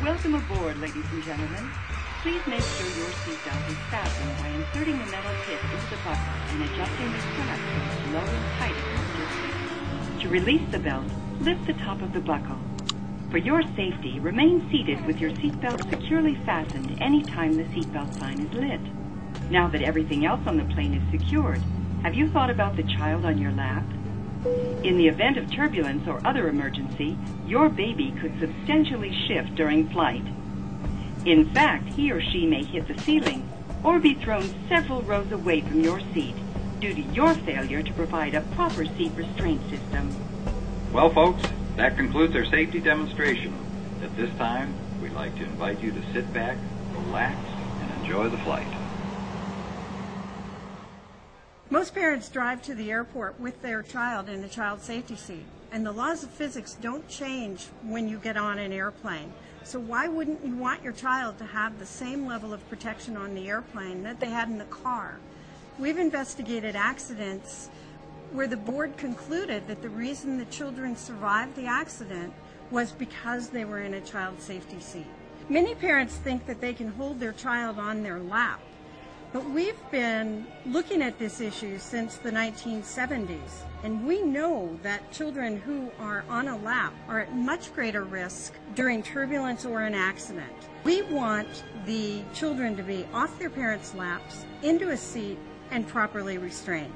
Welcome aboard, ladies and gentlemen. Please make sure your seatbelt is fastened by inserting the metal tip into the buckle and adjusting the strap so it's low and tight across your seat. To release the belt, lift the top of the buckle. For your safety, remain seated with your seatbelt securely fastened any time the seatbelt sign is lit. Now that everything else on the plane is secured, have you thought about the child on your lap? In the event of turbulence or other emergency, your baby could substantially shift during flight. In fact, he or she may hit the ceiling or be thrown several rows away from your seat due to your failure to provide a proper seat restraint system. Well, folks, that concludes our safety demonstration. At this time, we'd like to invite you to sit back, relax, and enjoy the flight. Most parents drive to the airport with their child in a child safety seat, and the laws of physics don't change when you get on an airplane. So why wouldn't you want your child to have the same level of protection on the airplane that they had in the car? We've investigated accidents where the board concluded that the reason the children survived the accident was because they were in a child safety seat. Many parents think that they can hold their child on their lap. But we've been looking at this issue since the 1970s, and we know that children who are on a lap are at much greater risk during turbulence or an accident. We want the children to be off their parents' laps, into a seat, and properly restrained.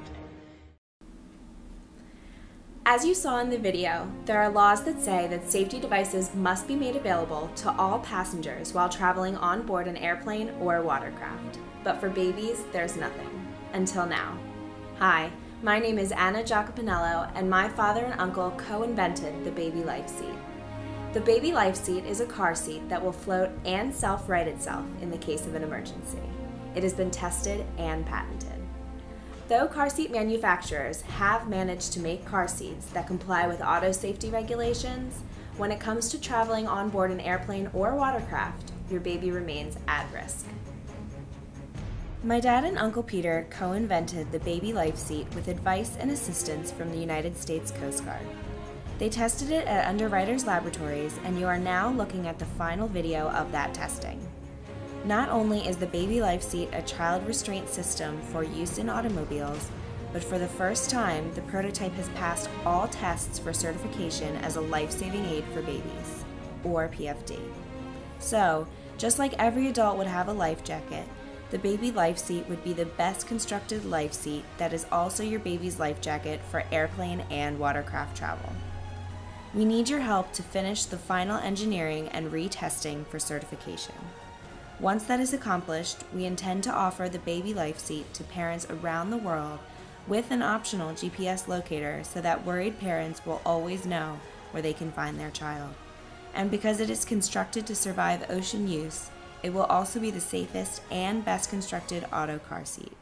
As you saw in the video, there are laws that say that safety devices must be made available to all passengers while traveling on board an airplane or watercraft. But for babies, there's nothing. Until now. Hi, my name is Anna Giacopinello, and my father and uncle co-invented the Baby Life Seat. The Baby Life Seat is a car seat that will float and self-right itself in the case of an emergency. It has been tested and patented. Though car seat manufacturers have managed to make car seats that comply with auto safety regulations, when it comes to traveling on board an airplane or watercraft, your baby remains at risk. My dad and Uncle Peter co-invented the Baby Life Seat with advice and assistance from the United States Coast Guard. They tested it at Underwriters Laboratories, and you are now looking at the final video of that testing. Not only is the Baby Life Seat a child restraint system for use in automobiles, but for the first time, the prototype has passed all tests for certification as a life-saving aid for babies, or PFD. So, just like every adult would have a life jacket, the Baby Life Seat would be the best constructed life seat that is also your baby's life jacket for airplane and watercraft travel. We need your help to finish the final engineering and retesting for certification. Once that is accomplished, we intend to offer the Baby Life Seat to parents around the world with an optional GPS locator so that worried parents will always know where they can find their child. And because it is constructed to survive ocean use, it will also be the safest and best constructed auto car seat.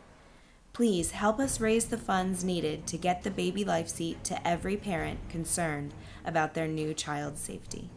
Please help us raise the funds needed to get the Baby Life Seat to every parent concerned about their new child's safety.